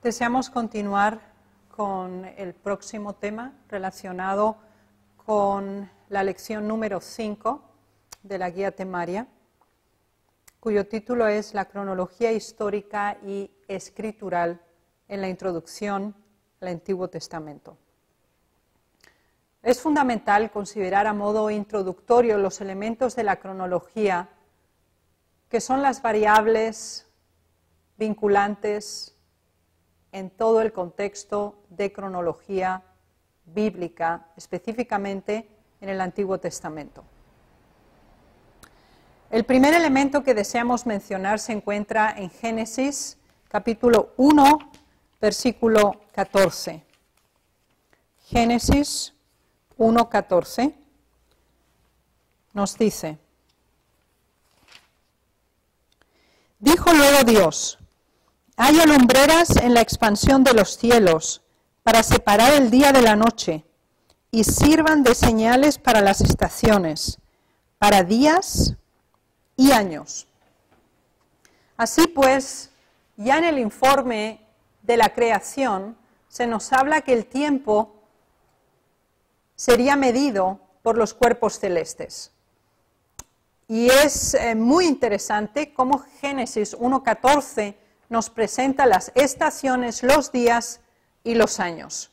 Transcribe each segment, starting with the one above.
Deseamos continuar con el próximo tema relacionado con la lección número 5 de la guía temaria, cuyo título es La cronología histórica y escritural en la introducción al Antiguo Testamento. Es fundamental considerar a modo introductorio los elementos de la cronología, que son las variables vinculantes en todo el contexto de cronología bíblica, específicamente en el Antiguo Testamento. El primer elemento que deseamos mencionar se encuentra en Génesis, capítulo 1, versículo 14. Génesis 1:14 nos dice: dijo luego Dios: haya lumbreras en la expansión de los cielos para separar el día de la noche y sirvan de señales para las estaciones, para días y años. Así pues, ya en el informe de la creación se nos habla que el tiempo sería medido por los cuerpos celestes. Y es muy interesante cómo Génesis 1:14 nos presenta las estaciones, los días y los años.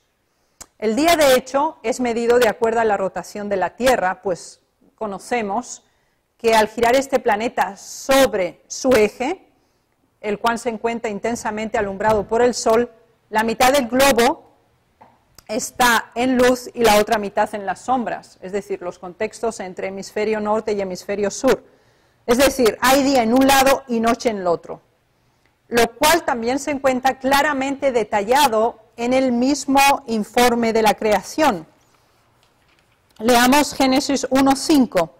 El día, de hecho, es medido de acuerdo a la rotación de la Tierra, pues conocemos que al girar este planeta sobre su eje, el cual se encuentra intensamente alumbrado por el Sol, la mitad del globo está en luz y la otra mitad en las sombras, es decir, los contextos entre hemisferio norte y hemisferio sur. Es decir, hay día en un lado y noche en el otro, lo cual también se encuentra claramente detallado en el mismo informe de la creación. Leamos Génesis 1:5.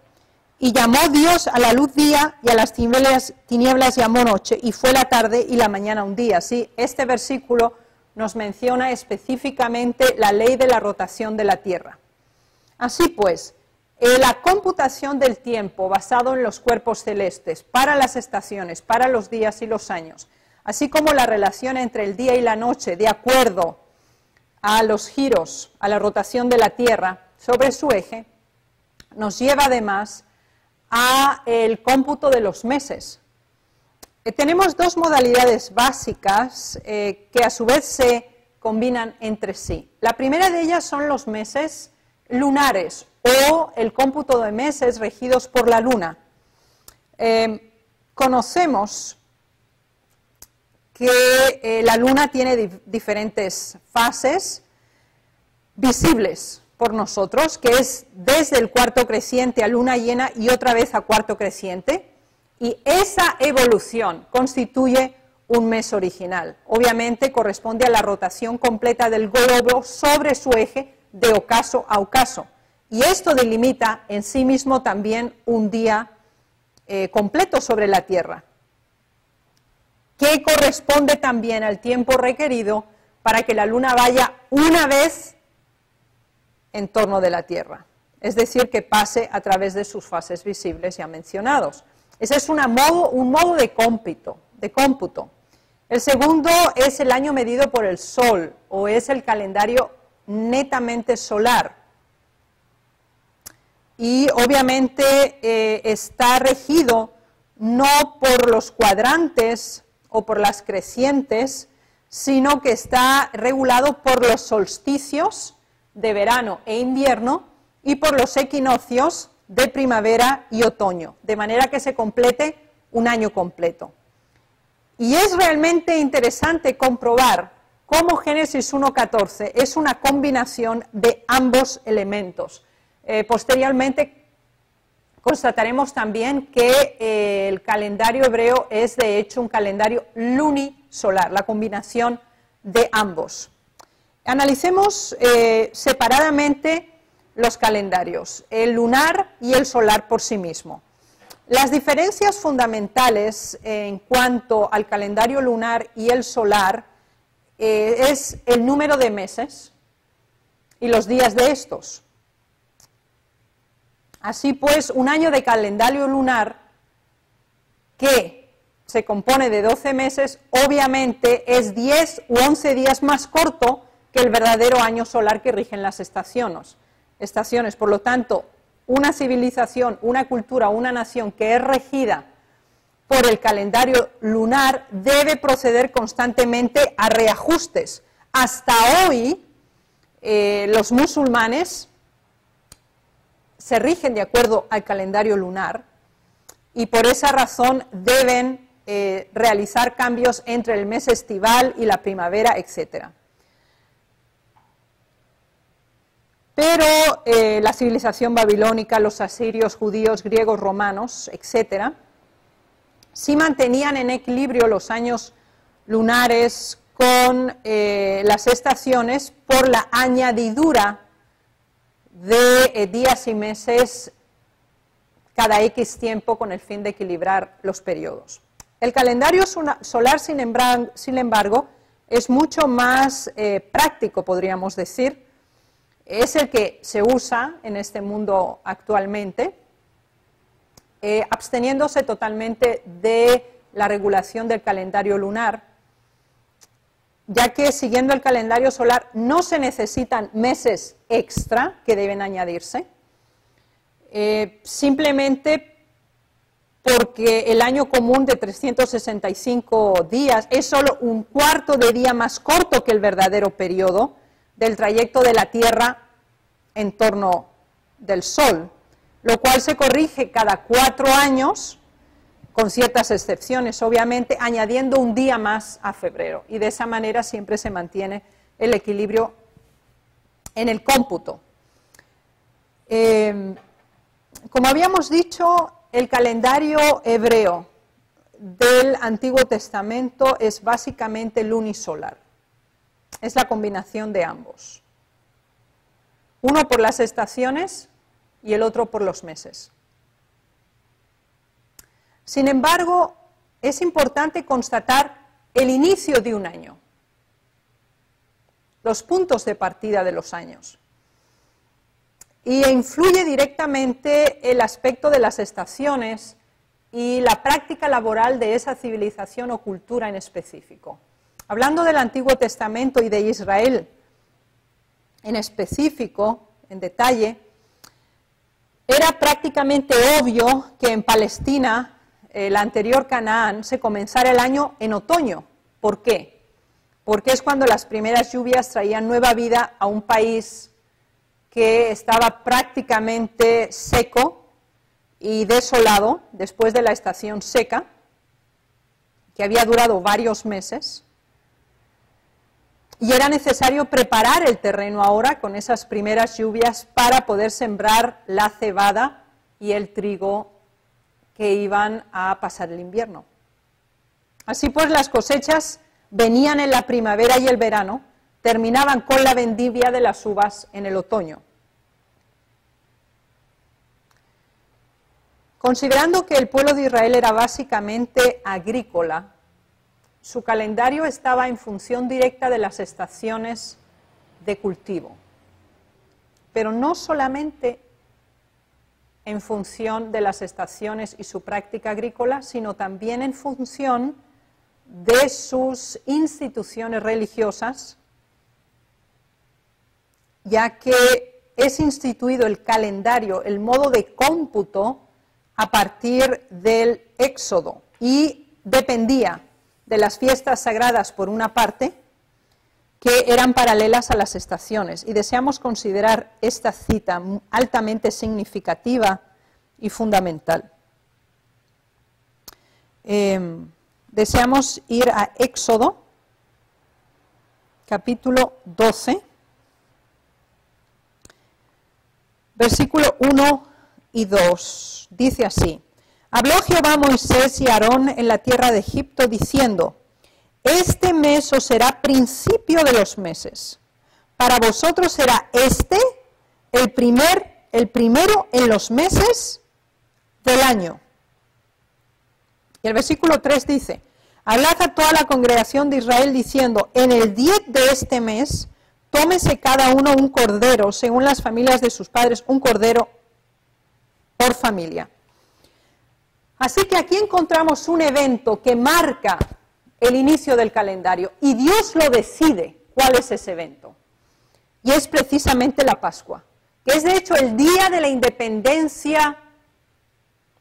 Y llamó Dios a la luz día y a las tinieblas llamó noche, y fue la tarde y la mañana un día. ¿Sí? Este versículo nos menciona específicamente la ley de la rotación de la Tierra. Así pues, la computación del tiempo basado en los cuerpos celestes para las estaciones, para los días y los años, así como la relación entre el día y la noche de acuerdo a los giros, a la rotación de la Tierra sobre su eje, nos lleva además a el cómputo de los meses. Tenemos dos modalidades básicas que a su vez se combinan entre sí. La primera de ellas son los meses lunares o el cómputo de meses regidos por la luna. Conocemos que la luna tiene diferentes fases visibles por nosotros, que es desde el cuarto creciente a luna llena y otra vez a cuarto creciente, y esa evolución constituye un mes original. Obviamente corresponde a la rotación completa del globo sobre su eje de ocaso a ocaso, y esto delimita en sí mismo también un día completo sobre la Tierra, que corresponde también al tiempo requerido para que la luna vaya una vez en torno de la Tierra, es decir, que pase a través de sus fases visibles ya mencionados. Ese es un modo de cómputo. El segundo es el año medido por el Sol, o es el calendario netamente solar. Y obviamente está regido no por los cuadrantes o por las crecientes, sino que está regulado por los solsticios de verano e invierno y por los equinoccios de primavera y otoño, de manera que se complete un año completo. Y es realmente interesante comprobar cómo Génesis 1:14 es una combinación de ambos elementos. Posteriormente constataremos también que el calendario hebreo es de hecho un calendario lunisolar, la combinación de ambos. Analicemos separadamente los calendarios, el lunar y el solar por sí mismo. Las diferencias fundamentales en cuanto al calendario lunar y el solar es el número de meses y los días de estos. Así pues, un año de calendario lunar que se compone de 12 meses, obviamente es 10 u 11 días más corto que el verdadero año solar que rigen las estaciones. Por lo tanto, una civilización, una cultura, una nación que es regida por el calendario lunar debe proceder constantemente a reajustes. Hasta hoy, los musulmanes se rigen de acuerdo al calendario lunar y por esa razón deben realizar cambios entre el mes estival y la primavera, etc. Pero la civilización babilónica, los asirios, judíos, griegos, romanos, etc., sí mantenían en equilibrio los años lunares con las estaciones por la añadidura de días y meses cada X tiempo con el fin de equilibrar los periodos. El calendario solar, sin embargo, es mucho más práctico, podríamos decir. Es el que se usa en este mundo actualmente, absteniéndose totalmente de la regulación del calendario lunar, ya que siguiendo el calendario solar no se necesitan meses extra que deben añadirse, simplemente porque el año común de 365 días es solo un cuarto de día más corto que el verdadero periodo del trayecto de la Tierra en torno del Sol, lo cual se corrige cada 4 años, con ciertas excepciones, obviamente, añadiendo un día más a febrero, y de esa manera siempre se mantiene el equilibrio en el cómputo. Como habíamos dicho, el calendario hebreo del Antiguo Testamento es básicamente lunisolar. Es la combinación de ambos. Uno por las estaciones y el otro por los meses. Sin embargo, es importante constatar el inicio de un año, los puntos de partida de los años. Y influye directamente el aspecto de las estaciones y la práctica laboral de esa civilización o cultura en específico. Hablando del Antiguo Testamento y de Israel en específico, en detalle, era prácticamente obvio que en Palestina, la anterior Canaán, se comenzara el año en otoño. ¿Por qué? Porque es cuando las primeras lluvias traían nueva vida a un país que estaba prácticamente seco y desolado después de la estación seca, que había durado varios meses, y era necesario preparar el terreno ahora con esas primeras lluvias para poder sembrar la cebada y el trigo que iban a pasar el invierno. Así pues, las cosechas venían en la primavera y el verano, terminaban con la vendimia de las uvas en el otoño. Considerando que el pueblo de Israel era básicamente agrícola, su calendario estaba en función directa de las estaciones de cultivo, pero no solamente en función de las estaciones y su práctica agrícola, sino también en función de sus instituciones religiosas, ya que es instituido el calendario, el modo de cómputo, a partir del Éxodo, y dependía de las fiestas sagradas por una parte, que eran paralelas a las estaciones, y deseamos considerar esta cita altamente significativa y fundamental. Deseamos ir a Éxodo, capítulo 12, versículo 1 y 2. Dice así: Habló Jehová a Moisés y a Aarón en la tierra de Egipto, diciendo: Este mes os será principio de los meses. Para vosotros será este el primero en los meses del año. Y el versículo 3 dice: Hablad a toda la congregación de Israel diciendo: En el 10 de este mes, tómese cada uno un cordero, según las familias de sus padres, un cordero por familia. Así que aquí encontramos un evento que marca el inicio del calendario y Dios lo decide cuál es ese evento. Y es precisamente la Pascua, que es de hecho el día de la independencia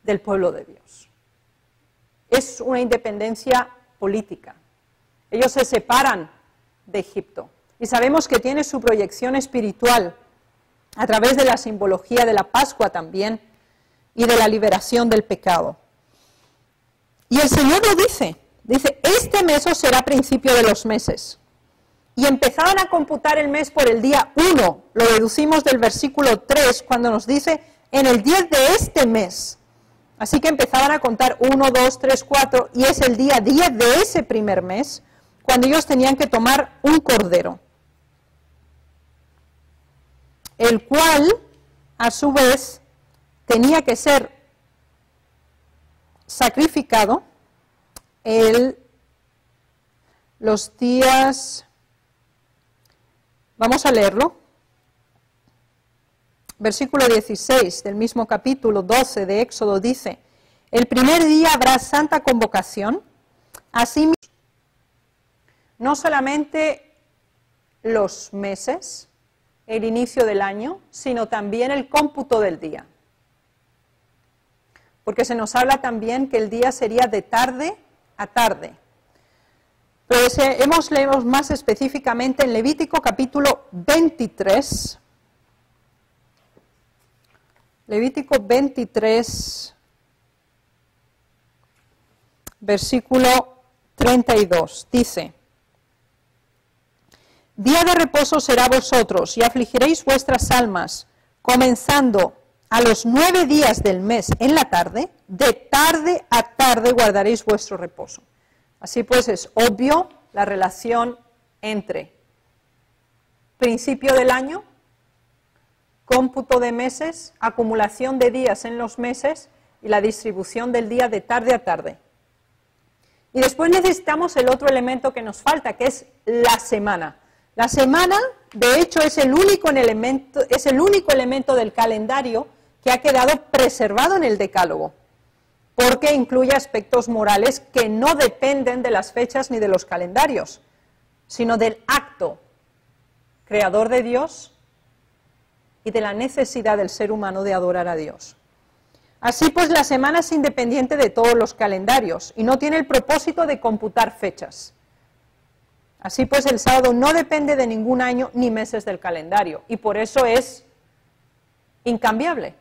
del pueblo de Dios. Es una independencia política. Ellos se separan de Egipto y sabemos que tiene su proyección espiritual a través de la simbología de la Pascua también y de la liberación del pecado. Y el Señor lo dice, este mes os será principio de los meses. Y empezaban a computar el mes por el día 1, lo deducimos del versículo 3, cuando nos dice, en el 10 de este mes. Así que empezaban a contar 1, 2, 3, 4, y es el día 10 de ese primer mes, cuando ellos tenían que tomar un cordero, el cual, a su vez, tenía que ser sacrificado los días, vamos a leerlo, versículo 16 del mismo capítulo 12 de Éxodo dice, el primer día habrá santa convocación, así no solamente los meses, el inicio del año, sino también el cómputo del día. Porque se nos habla también que el día sería de tarde a tarde. Pues leemos más específicamente en Levítico capítulo 23. Levítico 23, versículo 32, dice, día de reposo será vosotros y afligiréis vuestras almas, comenzando a los 9 días del mes en la tarde, de tarde a tarde guardaréis vuestro reposo. Así pues es obvio la relación entre principio del año, cómputo de meses, acumulación de días en los meses y la distribución del día de tarde a tarde. Y después necesitamos el otro elemento que nos falta, que es la semana. La semana, de hecho, es el único elemento del calendario que ha quedado preservado en el Decálogo, porque incluye aspectos morales que no dependen de las fechas ni de los calendarios, sino del acto creador de Dios y de la necesidad del ser humano de adorar a Dios. Así pues, la semana es independiente de todos los calendarios y no tiene el propósito de computar fechas. Así pues, el sábado no depende de ningún año ni meses del calendario y por eso es incambiable.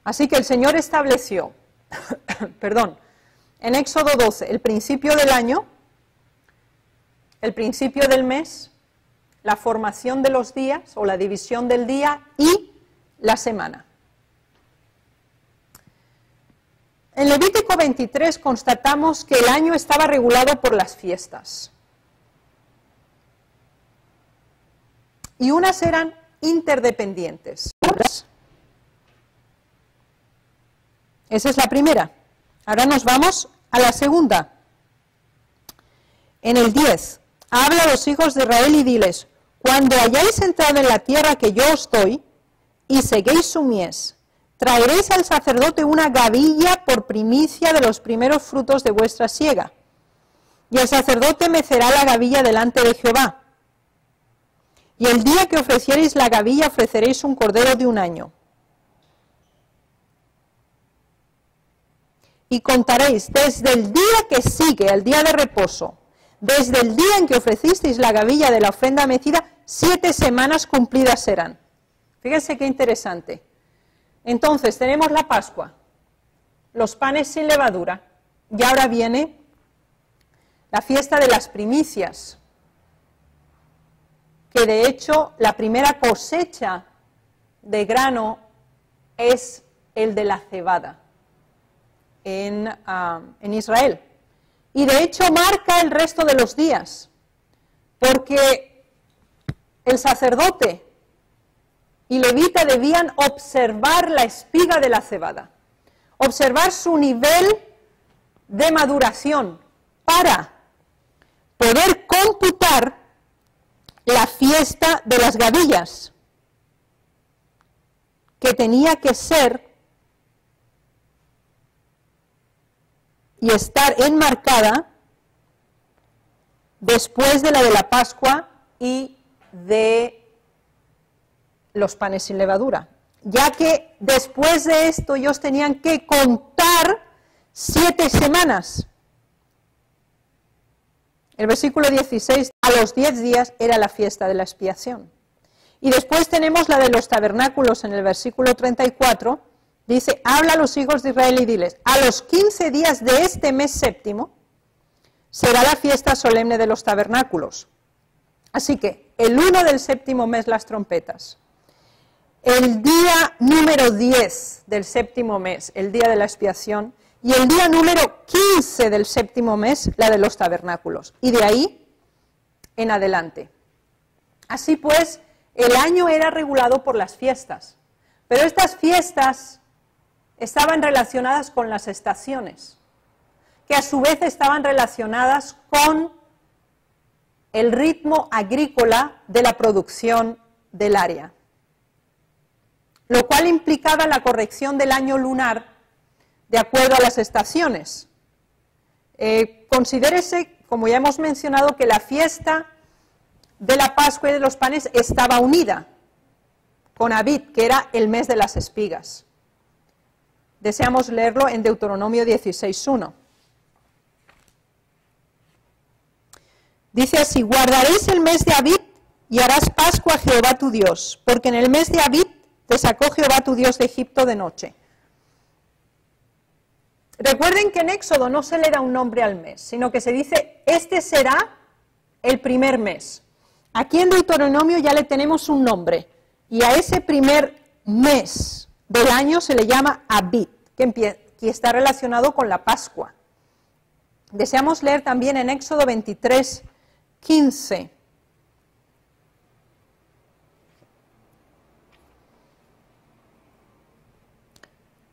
Así que el Señor estableció, en Éxodo 12, el principio del año, el principio del mes, la formación de los días o la división del día y la semana. En Levítico 23 constatamos que el año estaba regulado por las fiestas. Y unas eran interdependientes. Esa es la primera. Ahora nos vamos a la segunda. En el 10, habla a los hijos de Israel y diles, cuando hayáis entrado en la tierra que yo os doy, y seguéis su mies, traeréis al sacerdote una gavilla por primicia de los primeros frutos de vuestra siega. Y el sacerdote mecerá la gavilla delante de Jehová. Y el día que ofreciereis la gavilla ofreceréis un cordero de un año. Y contaréis desde el día que sigue al día de reposo, desde el día en que ofrecisteis la gavilla de la ofrenda mecida, 7 semanas cumplidas serán. Fíjense qué interesante. Entonces tenemos la Pascua, los panes sin levadura, y ahora viene la fiesta de las primicias, que de hecho la primera cosecha de grano es el de la cebada en Israel. Y de hecho marca el resto de los días, porque el sacerdote y levita debían observar la espiga de la cebada, observar su nivel de maduración para poder computar la fiesta de las gavillas, que tenía que ser y estar enmarcada después de la de la Pascua y de los panes sin levadura, ya que después de esto ellos tenían que contar 7 semanas. El versículo 16, a los 10 días era la fiesta de la expiación. Y después tenemos la de los tabernáculos en el versículo 34, dice, habla a los hijos de Israel y diles, a los 15 días de este mes séptimo será la fiesta solemne de los tabernáculos. Así que el 1 del séptimo mes las trompetas, el día número 10 del séptimo mes, el día de la expiación, y el día número 15 del séptimo mes, la de los tabernáculos, y de ahí en adelante. Así pues, el año era regulado por las fiestas, pero estas fiestas estaban relacionadas con las estaciones, que a su vez estaban relacionadas con el ritmo agrícola de la producción del área, lo cual implicaba la corrección del año lunar de acuerdo a las estaciones. Considérese, como ya hemos mencionado, que la fiesta de la Pascua y de los panes estaba unida con Abib, que era el mes de las espigas. Deseamos leerlo en Deuteronomio 16:1. Dice así, guardaréis el mes de Abib y harás Pascua a Jehová tu Dios, porque en el mes de Abib te sacó Jehová tu Dios de Egipto de noche. Recuerden que en Éxodo no se le da un nombre al mes, sino que se dice, este será el primer mes. Aquí en Deuteronomio ya le tenemos un nombre, y a ese primer mes del año se le llama Abib, que está relacionado con la Pascua. Deseamos leer también en Éxodo 23:15.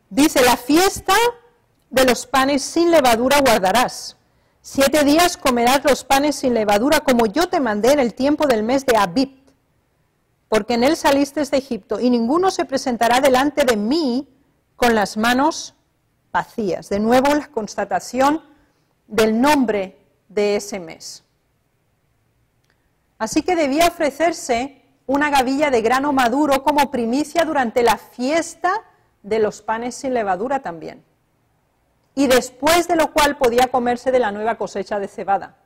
Dice, la fiesta de los panes sin levadura guardarás. 7 días comerás los panes sin levadura, como yo te mandé en el tiempo del mes de Abib, porque en él saliste de Egipto, y ninguno se presentará delante de mí con las manos vacías. De nuevo la constatación del nombre de ese mes. Así que debía ofrecerse una gavilla de grano maduro como primicia durante la fiesta de los panes sin levadura también, y después de lo cual podía comerse de la nueva cosecha de cebada.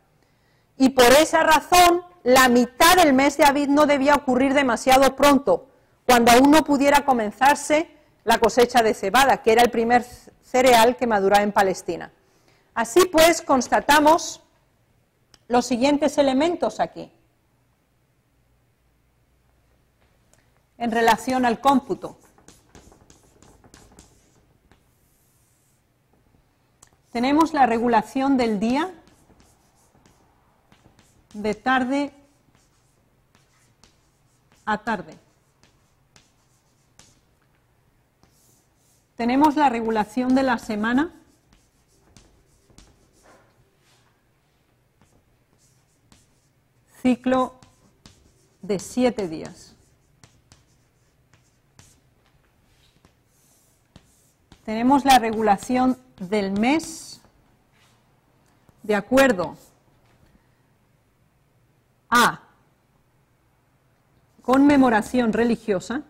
Y por esa razón, la mitad del mes de Abib no debía ocurrir demasiado pronto, cuando aún no pudiera comenzarse la cosecha de cebada, que era el primer cereal que maduraba en Palestina. Así pues, constatamos los siguientes elementos aquí, en relación al cómputo. Tenemos la regulación del día de tarde a tarde. Tenemos la regulación de la semana. Ciclo de 7 días. Tenemos la regulación del mes de acuerdo a conmemoración religiosa,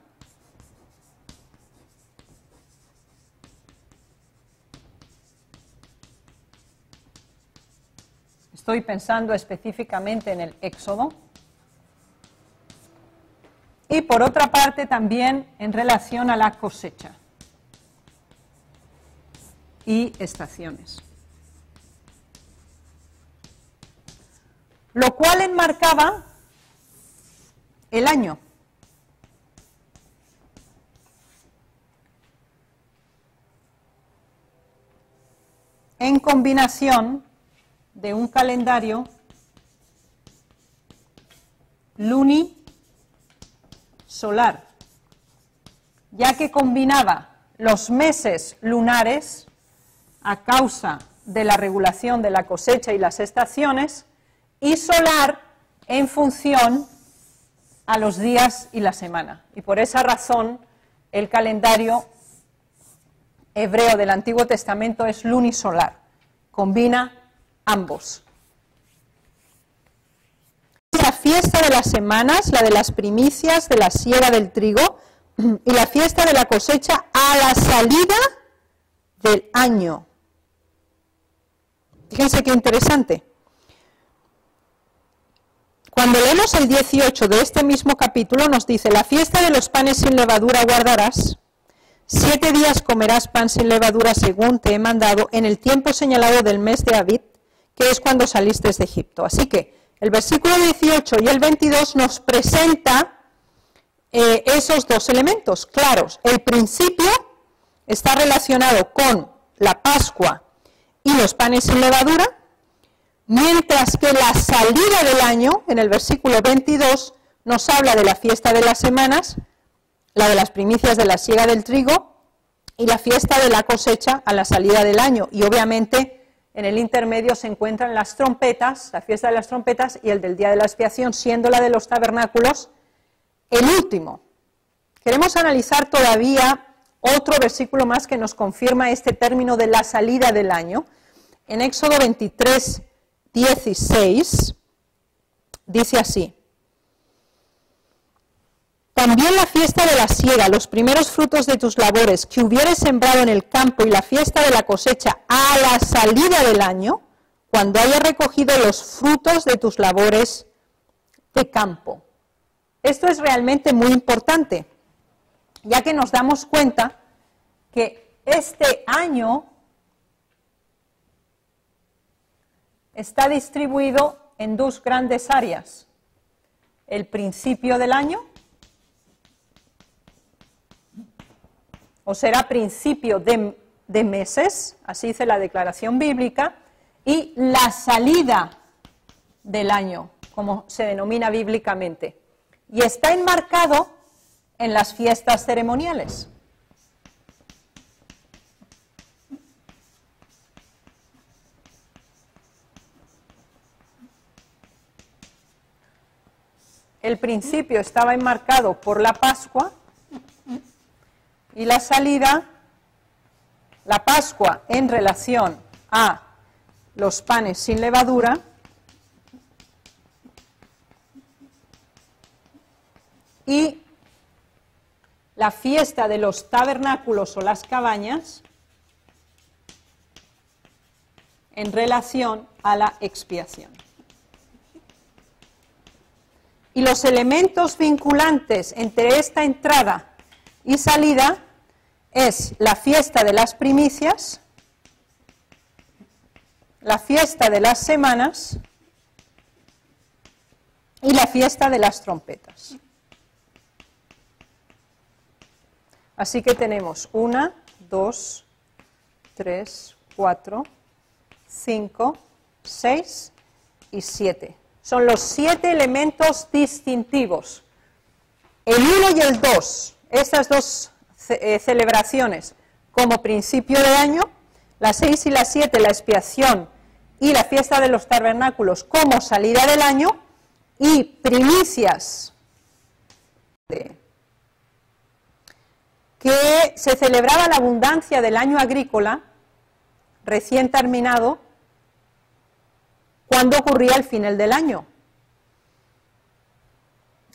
estoy pensando específicamente en el Éxodo, y por otra parte también en relación a la cosecha y estaciones, lo cual enmarcaba el año. En combinación de un calendario lunisolar, ya que combinaba los meses lunares a causa de la regulación de la cosecha y las estaciones, y solar en función a los días y la semana. Y por esa razón el calendario hebreo del Antiguo Testamento es lunisolar, combina ambos. La fiesta de las semanas, la de las primicias, de la siega del trigo, y la fiesta de la cosecha a la salida del año. Fíjense qué interesante. Cuando leemos el 18 de este mismo capítulo nos dice: la fiesta de los panes sin levadura guardarás, 7 días comerás pan sin levadura según te he mandado, en el tiempo señalado del mes de Abib, que es cuando saliste de Egipto. Así que el versículo 18 y el 22 nos presenta esos dos elementos claros. El principio está relacionado con la Pascua y los panes sin levadura, mientras que la salida del año, en el versículo 22, nos habla de la fiesta de las semanas, la de las primicias de la siega del trigo, y la fiesta de la cosecha a la salida del año. Y obviamente en el intermedio se encuentran las trompetas, la fiesta de las trompetas y el del día de la expiación, siendo la de los tabernáculos el último. Queremos analizar todavía otro versículo más que nos confirma este término de la salida del año. En Éxodo 23, 16, dice así: también la fiesta de la siega, los primeros frutos de tus labores que hubieres sembrado en el campo, y la fiesta de la cosecha a la salida del año, cuando hayas recogido los frutos de tus labores de campo. Esto es realmente muy importante, ya que nos damos cuenta que este año está distribuido en dos grandes áreas: el principio del año, o será principio de meses, así dice la declaración bíblica, y la salida del año, como se denomina bíblicamente, y está enmarcado en las fiestas ceremoniales. El principio estaba enmarcado por la Pascua y la salida, la Pascua en relación a los panes sin levadura, y la fiesta de los tabernáculos o las cabañas en relación a la expiación. Y los elementos vinculantes entre esta entrada y salida es la fiesta de las primicias, la fiesta de las semanas y la fiesta de las trompetas. Así que tenemos 1, 2, 3, 4, 5, 6 y 7. Son los 7 elementos distintivos. El 1 y el 2, estas dos celebraciones como principio de año, las 6 y las 7, la expiación y la fiesta de los tabernáculos como salida del año, y primicias, que se celebraba la abundancia del año agrícola recién terminado, cuando ocurría el final del año.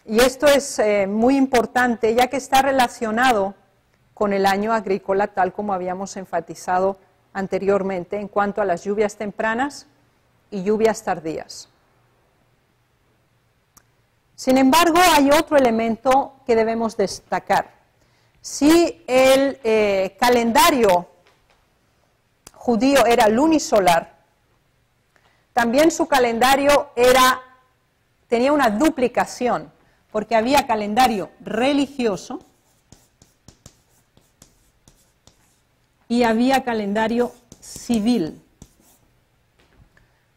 Y esto es muy importante, ya que está relacionado con el año agrícola, tal como habíamos enfatizado anteriormente, en cuanto a las lluvias tempranas y lluvias tardías. Sin embargo, hay otro elemento que debemos destacar. Si el calendario judío era lunisolar, también su calendario tenía una duplicación, porque había calendario religioso y había calendario civil.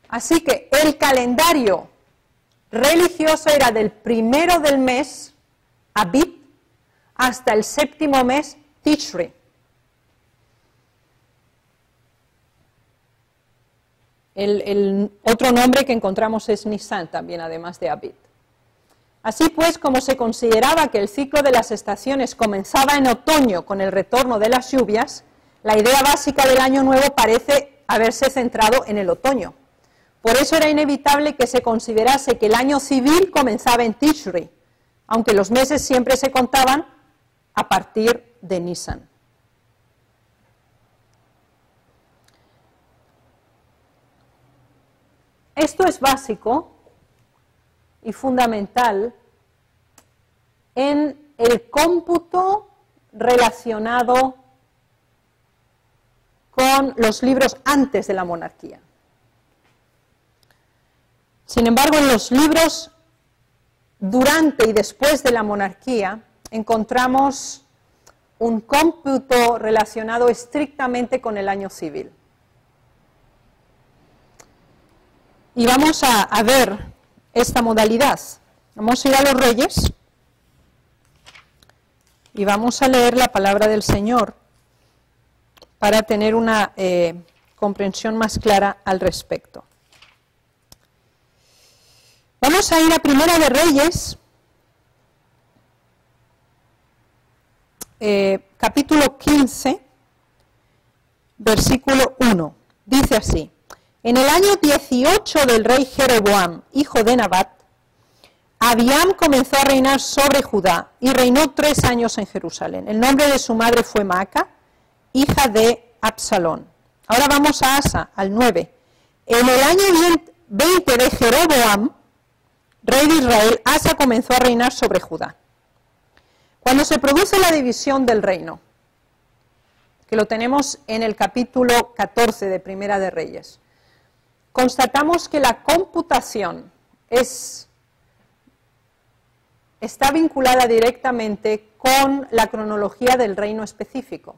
Así que el calendario religioso era del primero del mes, Abib, hasta el séptimo mes, Tishri. El otro nombre que encontramos es Nisan también, además de Abib. Así pues, como se consideraba que el ciclo de las estaciones comenzaba en otoño con el retorno de las lluvias, la idea básica del año nuevo parece haberse centrado en el otoño. Por eso era inevitable que se considerase que el año civil comenzaba en Tishri, aunque los meses siempre se contaban a partir de Nisan. Esto es básico y fundamental en el cómputo relacionado con los libros antes de la monarquía. Sin embargo, en los libros durante y después de la monarquía encontramos un cómputo relacionado estrictamente con el año civil. Y vamos a ver esta modalidad. Vamos a ir a los Reyes y vamos a leer la palabra del Señor para tener una comprensión más clara al respecto. Vamos a ir a Primera de Reyes, capítulo 15, versículo 1. Dice así: en el año 18 del rey Jeroboam, hijo de Nabat, Abiam comenzó a reinar sobre Judá y reinó 3 años en Jerusalén. El nombre de su madre fue Maaca, hija de Absalón. Ahora vamos a Asa, al 9. En el año 20 de Jeroboam, rey de Israel, Asa comenzó a reinar sobre Judá. Cuando se produce la división del reino, que lo tenemos en el capítulo 14 de Primera de Reyes, constatamos que la computación está vinculada directamente con la cronología del reino específico.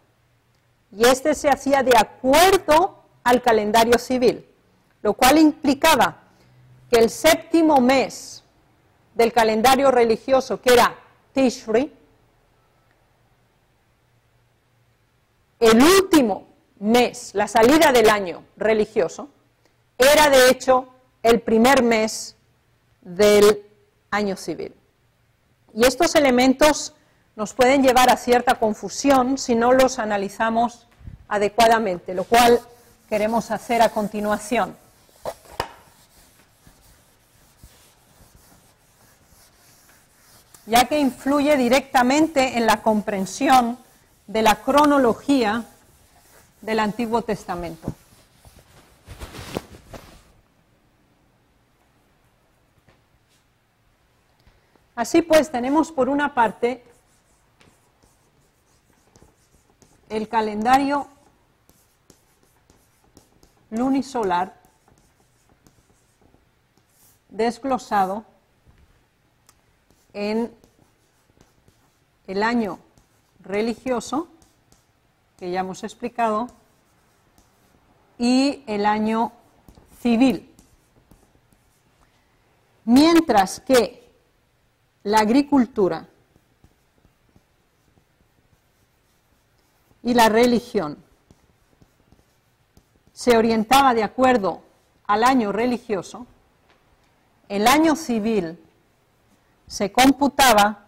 Y este se hacía de acuerdo al calendario civil, lo cual implicaba que el séptimo mes del calendario religioso, que era Tishri, el último mes, la salida del año religioso, era de hecho el primer mes del año civil. Y estos elementos nos pueden llevar a cierta confusión si no los analizamos adecuadamente, lo cual queremos hacer a continuación. Ya que influye directamente en la comprensión de la cronología del Antiguo Testamento. Así pues, tenemos por una parte el calendario lunisolar desglosado en el año religioso, que ya hemos explicado, y el año civil. Mientras que la agricultura y la religión se orientaba de acuerdo al año religioso, el año civil se computaba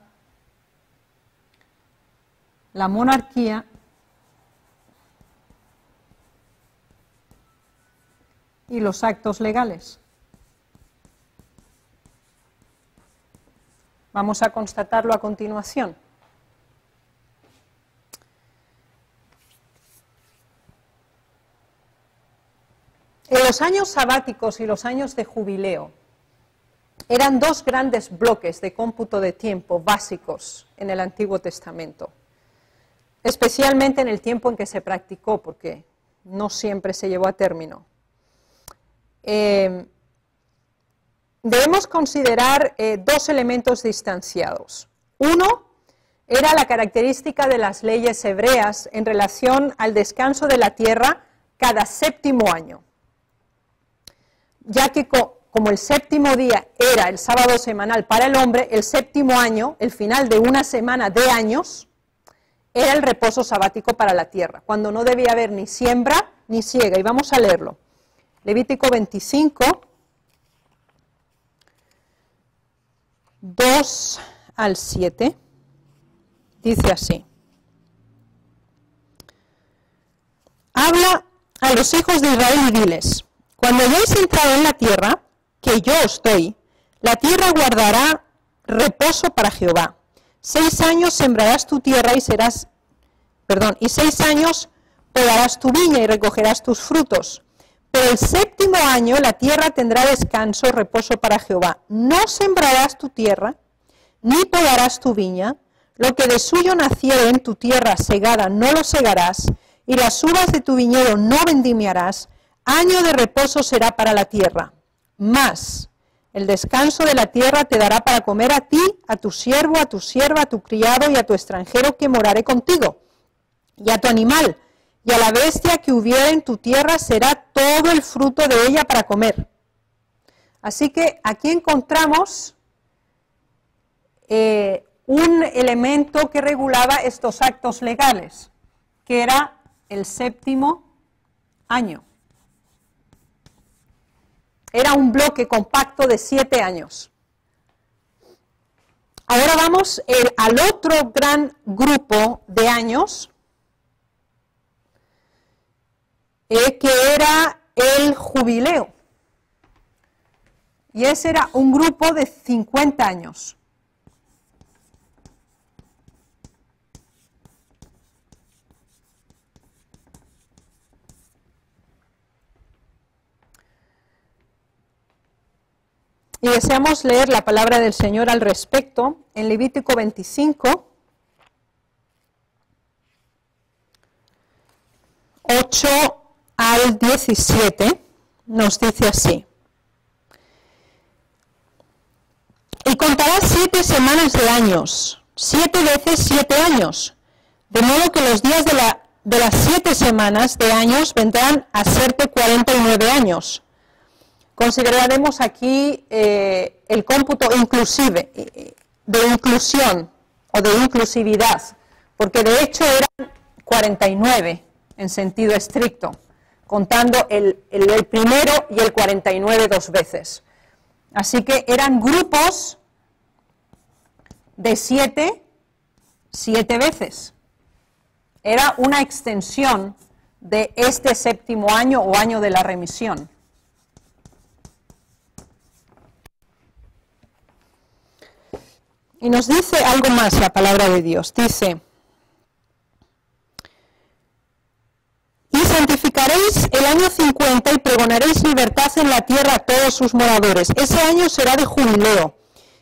la monarquía y los actos legales. Vamos a constatarlo a continuación. En los años sabáticos y los años de jubileo eran 2 grandes bloques de cómputo de tiempo básicos en el Antiguo Testamento, especialmente en el tiempo en que se practicó, porque no siempre se llevó a término. Debemos considerar 2 elementos distanciados. Uno era la característica de las leyes hebreas en relación al descanso de la tierra cada séptimo año, ya que como el séptimo día era el sábado semanal para el hombre, el séptimo año, el final de una semana de años, era el reposo sabático para la tierra, cuando no debía haber ni siembra ni siega. Y vamos a leerlo. Levítico 25, 2 al 7, dice así: Habla a los hijos de Israel y diles, cuando hayáis entrado en la tierra que yo os doy, la tierra guardará reposo para Jehová. 6 años sembrarás tu tierra y 6 años podarás tu viña y recogerás tus frutos. Pero el 7º año la tierra tendrá descanso, reposo para Jehová. No sembrarás tu tierra, ni podarás tu viña. Lo que de suyo naciere en tu tierra segada no lo segarás, y las uvas de tu viñedo no vendimiarás. Año de reposo será para la tierra. Mas el descanso de la tierra te dará para comer a ti, a tu siervo, a tu sierva, a tu criado y a tu extranjero que morare contigo, y a tu animal, y a la bestia que hubiere en tu tierra será todo el fruto de ella para comer. Así que aquí encontramos un elemento que regulaba estos actos legales, que era el 7º año. Era un bloque compacto de 7 años. Ahora vamos al otro gran grupo de años, que era el jubileo. Y ese era un grupo de 50 años. Y deseamos leer la palabra del Señor al respecto en Levítico 25, 8 al 17, nos dice así. Y contarás 7 semanas de años, 7 veces 7 años, de modo que los días de las 7 semanas de años vendrán a serte 49 años. Consideraremos aquí el cómputo inclusive, de inclusión o de inclusividad, porque de hecho eran 49 en sentido estricto, contando el primero y el 49 2 veces. Así que eran grupos de 7 veces. Era una extensión de este 7º año o año de la remisión. Y nos dice algo más la palabra de Dios. Dice, y santificaréis el año 50 y pregonaréis libertad en la tierra a todos sus moradores. Ese año será de jubileo.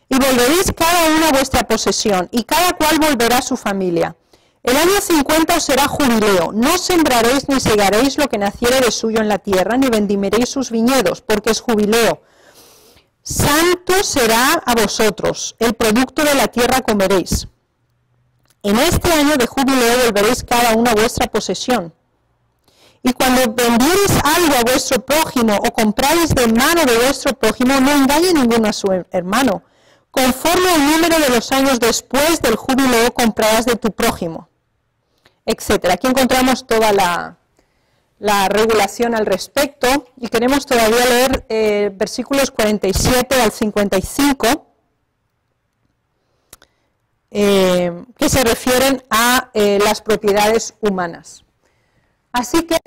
Y volveréis cada uno a vuestra posesión, y cada cual volverá a su familia. El año 50 os será jubileo. No sembraréis ni segaréis lo que naciere de suyo en la tierra, ni vendimeréis sus viñedos, porque es jubileo. Santo será a vosotros, el producto de la tierra comeréis. En este año de jubileo volveréis cada uno a vuestra posesión. Y cuando vendiereis algo a vuestro prójimo o compráis de mano de vuestro prójimo, no engañe ninguno a su hermano. Conforme al número de los años después del jubileo comprarás de tu prójimo, etc. Aquí encontramos toda la regulación al respecto, y queremos todavía leer versículos 47 al 55, que se refieren a las propiedades humanas. Así que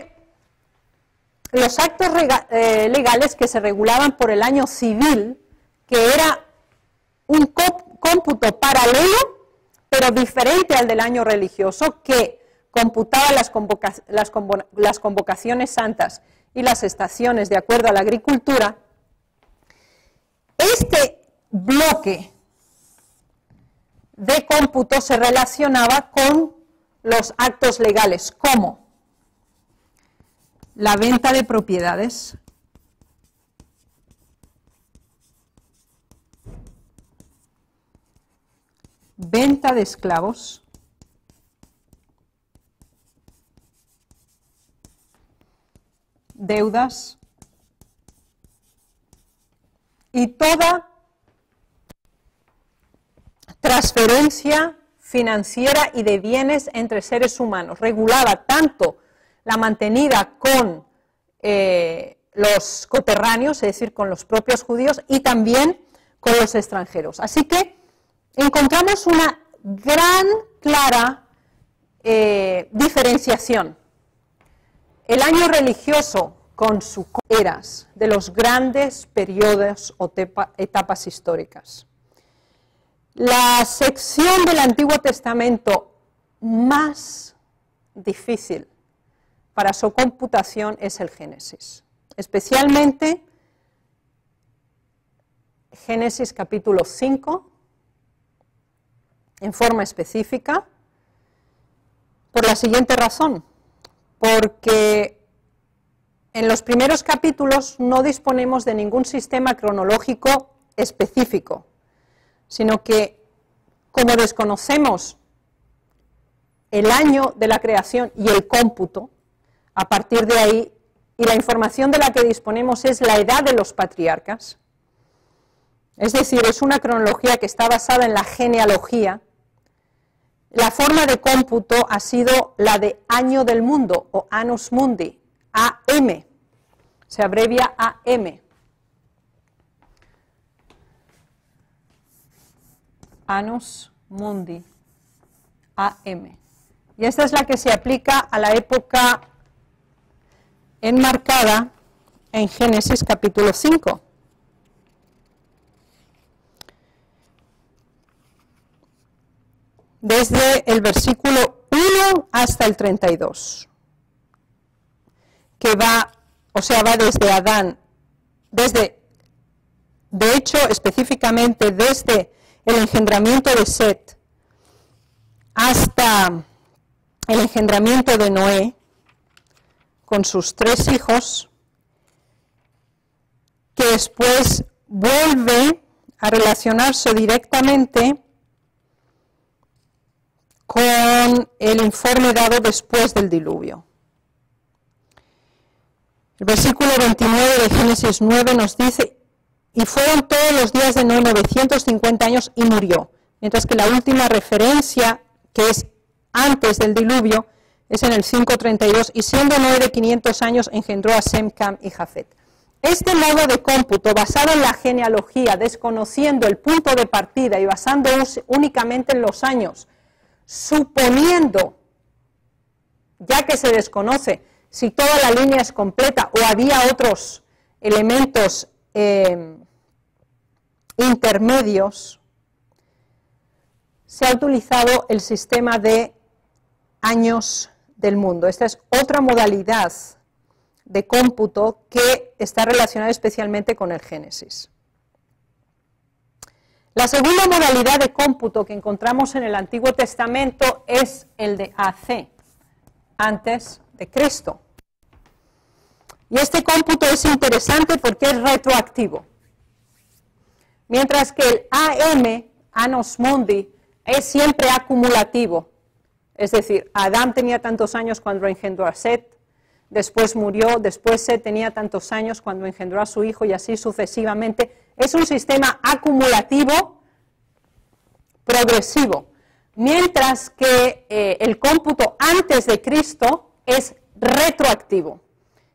los actos legales que se regulaban por el año civil, que era un cómputo paralelo, pero diferente al del año religioso, que computaba las convocaciones santas y las estaciones de acuerdo a la agricultura, este bloque de cómputo se relacionaba con los actos legales, como la venta de propiedades, venta de esclavos, deudas y toda transferencia financiera y de bienes entre seres humanos. Regulaba tanto la mantenida con los coterráneos, es decir, con los propios judíos, y también con los extranjeros. Así que encontramos una gran, clara diferenciación el año religioso con sus eras de los grandes periodos o etapas históricas. La sección del Antiguo Testamento más difícil para su computación es el Génesis, especialmente Génesis capítulo 5, en forma específica, por la siguiente razón, porque en los primeros capítulos no disponemos de ningún sistema cronológico específico, sino que como desconocemos el año de la creación y el cómputo, a partir de ahí, y la información de la que disponemos es la edad de los patriarcas, es decir, es una cronología que está basada en la genealogía. La forma de cómputo ha sido la de año del mundo, o Annus Mundi, AM, se abrevia AM. Annus Mundi, AM. Y esta es la que se aplica a la época enmarcada en Génesis capítulo 5. Desde el versículo 1 hasta el 32, que va desde Adán, de hecho, específicamente desde el engendramiento de Set hasta el engendramiento de Noé, con sus 3 hijos, que después vuelve a relacionarse directamente con el informe dado después del diluvio. El versículo 29 de Génesis 9 nos dice, y fueron todos los días de Noé 950 años y murió, mientras que la última referencia, que es antes del diluvio, es en el 5:32, y siendo Noé de 500 años engendró a Sem, Cam y Jafet. Este modo de cómputo, basado en la genealogía, desconociendo el punto de partida y basándose únicamente en los años, suponiendo, ya que se desconoce si toda la línea es completa o había otros elementos intermedios, se ha utilizado el sistema de años del mundo. Esta es otra modalidad de cómputo que está relacionada especialmente con el Génesis. La segunda modalidad de cómputo que encontramos en el Antiguo Testamento es el de AC, antes de Cristo. Y este cómputo es interesante porque es retroactivo. Mientras que el AM, Annus Mundi, es siempre acumulativo. Es decir, Adán tenía tantos años cuando engendró a Set, después murió, después Set tenía tantos años cuando engendró a su hijo y así sucesivamente. Es un sistema acumulativo progresivo, mientras que el cómputo antes de Cristo es retroactivo,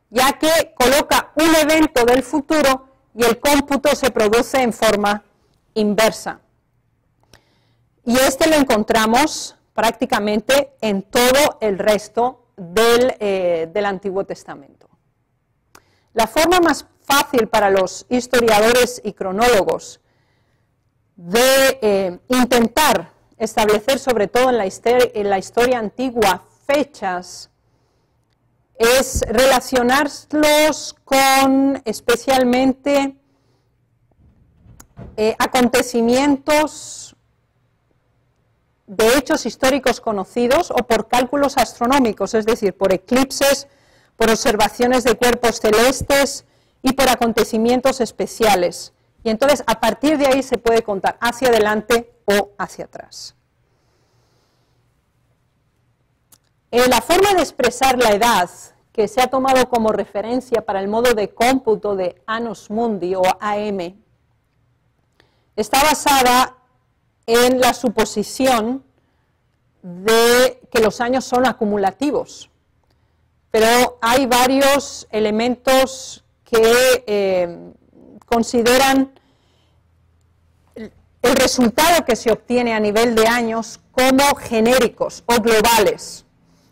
ya que coloca un evento del futuro y el cómputo se produce en forma inversa. Y este lo encontramos prácticamente en todo el resto del Antiguo Testamento. La forma más fácil para los historiadores y cronólogos de intentar establecer, sobre todo en la historia antigua, fechas, es relacionarlos con especialmente acontecimientos de hechos históricos conocidos o por cálculos astronómicos, es decir, por eclipses, por observaciones de cuerpos celestes y por acontecimientos especiales. Y entonces, a partir de ahí se puede contar hacia adelante o hacia atrás. La forma de expresar la edad que se ha tomado como referencia para el modo de cómputo de Annus Mundi o AM está basada en la suposición de que los años son acumulativos. Pero hay varios elementos que consideran el resultado que se obtiene a nivel de años como genéricos o globales,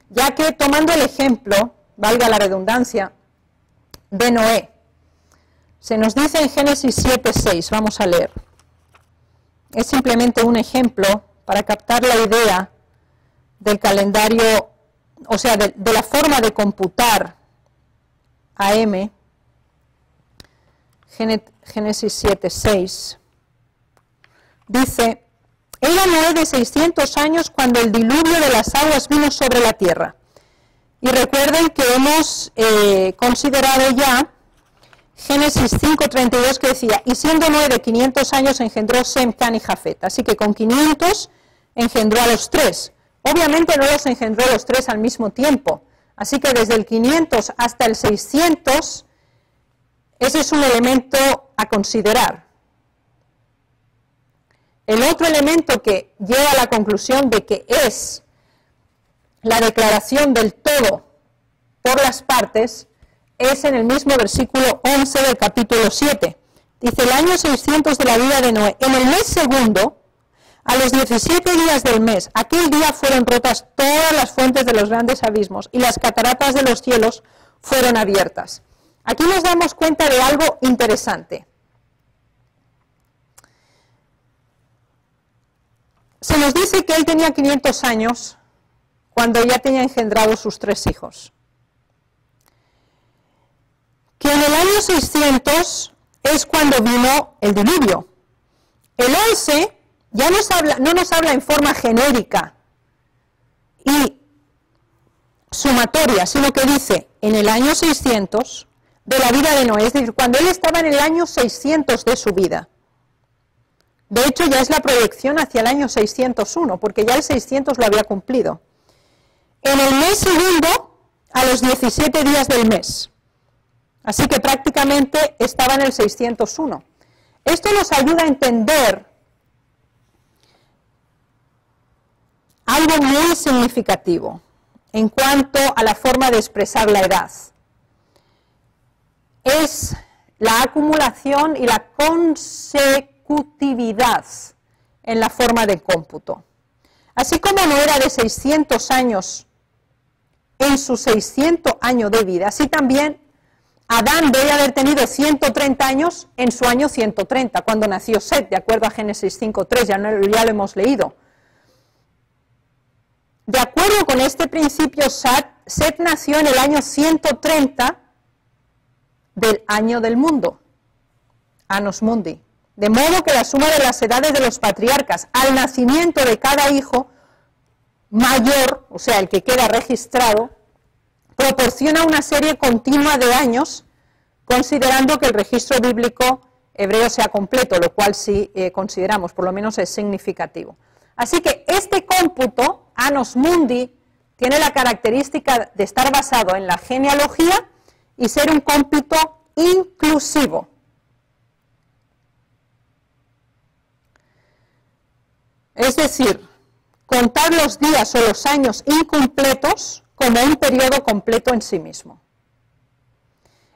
ya que tomando el ejemplo valga la redundancia, de Noé. Se nos dice en Génesis 7:6, vamos a leer. Es simplemente un ejemplo para captar la idea del calendario, o sea, de la forma de computar AM. Génesis 7:6. Dice: era Noé de 600 años cuando el diluvio de las aguas vino sobre la tierra. Y recuerden que hemos considerado ya Génesis 5:32 que decía: y siendo Noé de 500 años engendró Sem, Can y Jafet. Así que con 500 engendró a los tres. Obviamente no los engendró los tres al mismo tiempo. Así que desde el 500 hasta el 600, ese es un elemento a considerar. El otro elemento que lleva a la conclusión de que es la declaración del todo por las partes es en el mismo versículo 11 del capítulo 7. Dice: el año 600 de la vida de Noé, en el mes segundo, a los 17 días del mes, aquel día fueron rotas todas las fuentes de los grandes abismos y las cataratas de los cielos fueron abiertas. Aquí nos damos cuenta de algo interesante. Se nos dice que él tenía 500 años cuando ya tenía engendrado sus tres hijos. Que en el año 600 es cuando vino el diluvio. El 11 ya no nos habla en forma genérica y sumatoria, sino que dice en el año 600 de la vida de Noé, es decir, cuando él estaba en el año 600 de su vida. De hecho, ya es la proyección hacia el año 601, porque ya el 600 lo había cumplido. En el mes segundo, a los 17 días del mes. Así que prácticamente estaba en el 601. Esto nos ayuda a entender algo muy significativo en cuanto a la forma de expresar la edad. Es la acumulación y la consecutividad en la forma de cómputo. Así como no era de 600 años en su 600 año de vida, así también Adán debe haber tenido 130 años en su año 130, cuando nació Set, de acuerdo a Génesis 5:3, ya lo hemos leído. De acuerdo con este principio, Set nació en el año 130 del año del mundo, Annus Mundi. De modo que la suma de las edades de los patriarcas al nacimiento de cada hijo mayor, o sea, el que queda registrado, proporciona una serie continua de años, considerando que el registro bíblico hebreo sea completo, lo cual sí consideramos, por lo menos es significativo. Así que este cómputo, Annus Mundi, tiene la característica de estar basado en la genealogía y ser un cómputo inclusivo. Es decir, contar los días o los años incompletos como un periodo completo en sí mismo.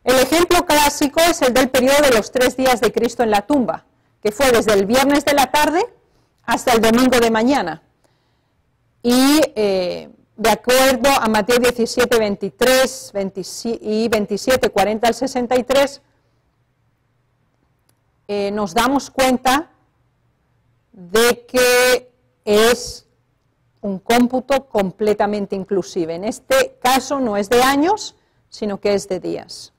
El ejemplo clásico es el del periodo de los 3 días de Cristo en la tumba, que fue desde el viernes de la tarde hasta el domingo de mañana. Y de acuerdo a Mateo 17, 23 y 27, 40 al 63, nos damos cuenta de que es un cómputo completamente inclusive. En este caso no es de años, sino que es de días.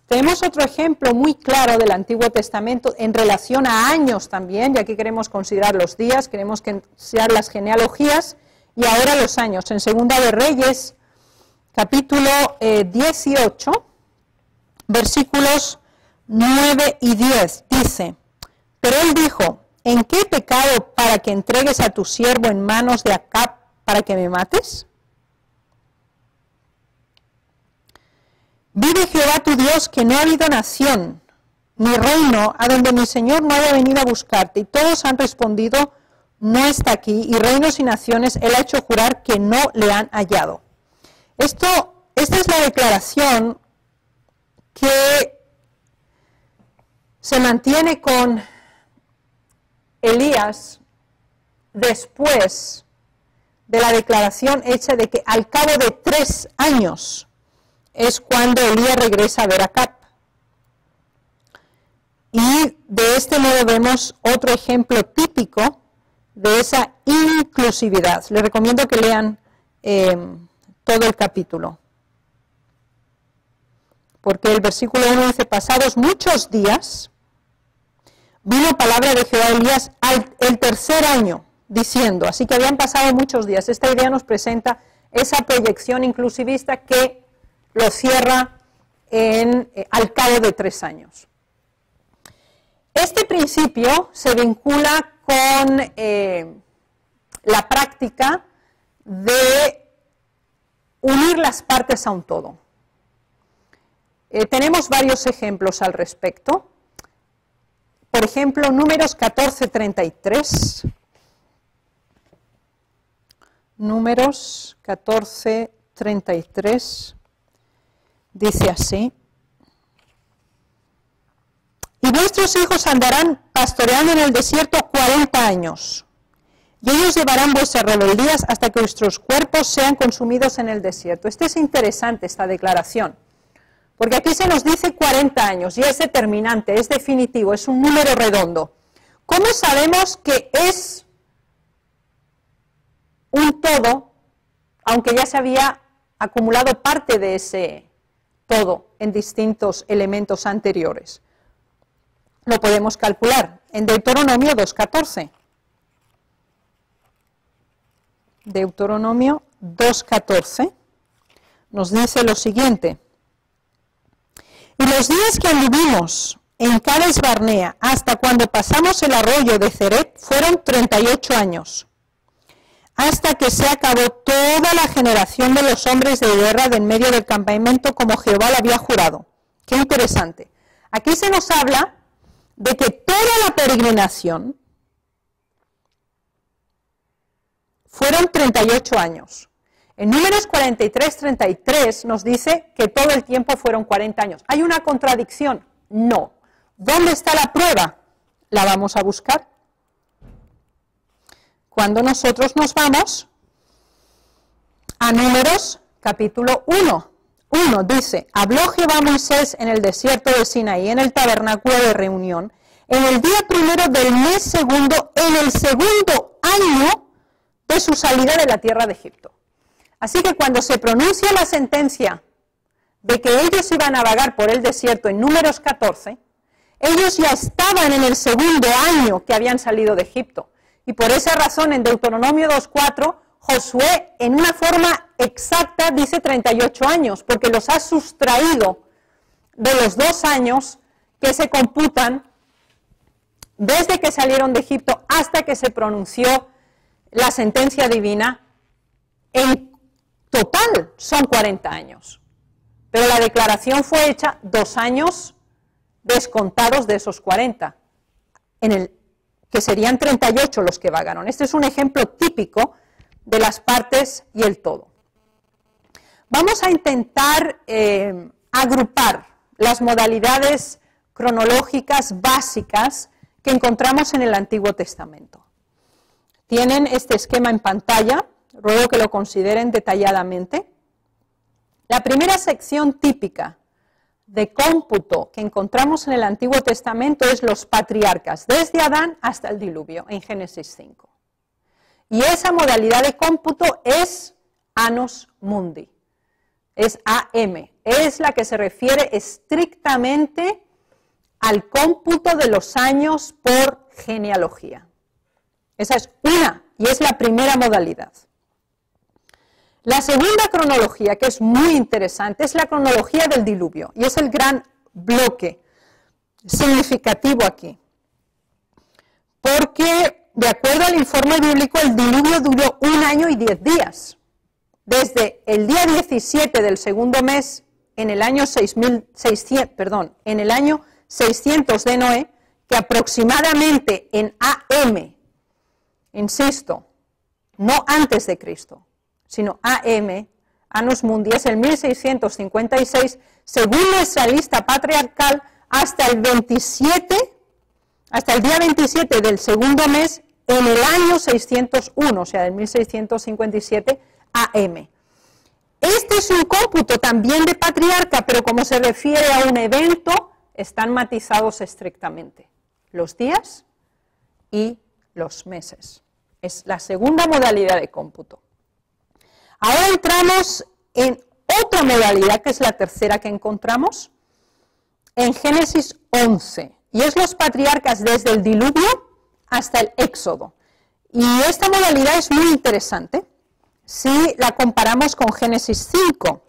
Tenemos otro ejemplo muy claro del Antiguo Testamento en relación a años también, y aquí queremos considerar los días, queremos considerar las genealogías, y ahora los años. En Segunda de Reyes, capítulo 18, versículos 9 y 10, dice: pero él dijo: ¿en qué pecado para que entregues a tu siervo en manos de Acab para que me mates? Vive Jehová tu Dios, que no ha habido nación ni reino a donde mi Señor no haya venido a buscarte. Y todos han respondido: no está aquí. Y reinos y naciones él ha hecho jurar que no le han hallado. Esta es la declaración que se mantiene con Elías después de la declaración hecha de que al cabo de 3 años es cuando Elías regresa a ver a Acab. Y de este modo vemos otro ejemplo típico de esa inclusividad. Les recomiendo que lean todo el capítulo. Porque el versículo 1 dice, pasados muchos días, vino palabra de Jehová a Elías el 3er año, diciendo, así que habían pasado muchos días. Esta idea nos presenta esa proyección inclusivista que lo cierra al cabo de 3 años. Este principio se vincula con la práctica de unir las partes a un todo. Tenemos varios ejemplos al respecto. Por ejemplo, Números 14:33. Números 14:33 dice así: y vuestros hijos andarán pastoreando en el desierto 40 años, y ellos llevarán vuestras rebeldías hasta que vuestros cuerpos sean consumidos en el desierto. Es interesante esta declaración, porque aquí se nos dice 40 años, y es determinante, es definitivo, es un número redondo. ¿Cómo sabemos que es un todo, aunque ya se había acumulado parte de ese todo en distintos elementos anteriores? Lo podemos calcular en Deuteronomio 2:14. Deuteronomio 2:14 nos dice lo siguiente: y los días que anduvimos en Cades Barnea hasta cuando pasamos el arroyo de Ceret fueron 38 años, hasta que se acabó toda la generación de los hombres de guerra de en medio del campamento como Jehová lo había jurado. Qué interesante. Aquí se nos habla de que toda la peregrinación fueron 38 años. En Números 43:33 nos dice que todo el tiempo fueron 40 años. ¿Hay una contradicción? No. ¿Dónde está la prueba? La vamos a buscar. Cuando nosotros nos vamos a Números capítulo 1. 1 dice, habló Jehová a Moisés en el desierto de Sinaí, en el tabernáculo de reunión, en el día primero del mes segundo, en el segundo año de su salida de la tierra de Egipto. Así que cuando se pronuncia la sentencia de que ellos iban a vagar por el desierto en Números 14, ellos ya estaban en el segundo año que habían salido de Egipto. Y por esa razón en Deuteronomio 2:4, Josué en una forma exacta dice 38 años, porque los ha sustraído de los 2 años que se computan desde que salieron de Egipto hasta que se pronunció la sentencia divina. En total son 40 años, pero la declaración fue hecha 2 años descontados de esos 40, que serían 38 los que vagaron. Este es un ejemplo típico de las partes y el todo. Vamos a intentar agrupar las modalidades cronológicas básicas que encontramos en el Antiguo Testamento. Tienen este esquema en pantalla, ruego que lo consideren detalladamente. La primera sección típica de cómputo que encontramos en el Antiguo Testamento es los patriarcas, desde Adán hasta el diluvio, en Génesis 5. Y esa modalidad de cómputo es Annus Mundi, es AM, es la que se refiere estrictamente al cómputo de los años por genealogía. Esa es una, y es la primera modalidad. La segunda cronología, que es muy interesante, es la cronología del diluvio, y es el gran bloque significativo aquí. Porque, de acuerdo al informe bíblico, el diluvio duró 1 año y 10 días. Desde el día 17 del segundo mes, en el año 600 de Noé, que aproximadamente en AM, insisto, no antes de Cristo, sino AM, Annus Mundi, es el 1656, según nuestra lista patriarcal, hasta el día 27 del segundo mes, en el año 601, o sea, del 1657 AM. Este es un cómputo también de patriarca, pero como se refiere a un evento, están matizados estrictamente los días y los meses. Es la segunda modalidad de cómputo. Ahora entramos en otra modalidad, que es la tercera que encontramos, en Génesis 11, y es los patriarcas desde el diluvio hasta el Éxodo. Y esta modalidad es muy interesante si la comparamos con Génesis 5.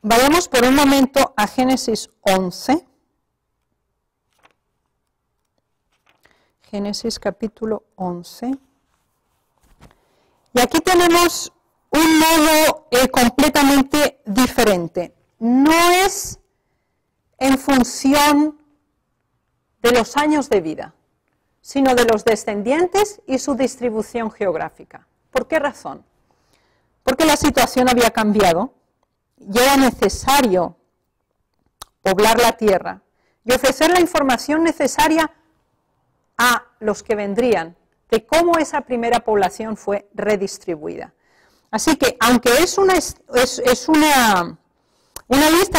Vayamos por un momento a Génesis 11. Génesis capítulo 11. Y aquí tenemos un modo completamente diferente. No es en función de los años de vida, sino de los descendientes y su distribución geográfica. ¿Por qué razón? Porque la situación había cambiado y era necesario poblar la tierra y ofrecer la información necesaria a los que vendrían de cómo esa primera población fue redistribuida. Así que, aunque es una lista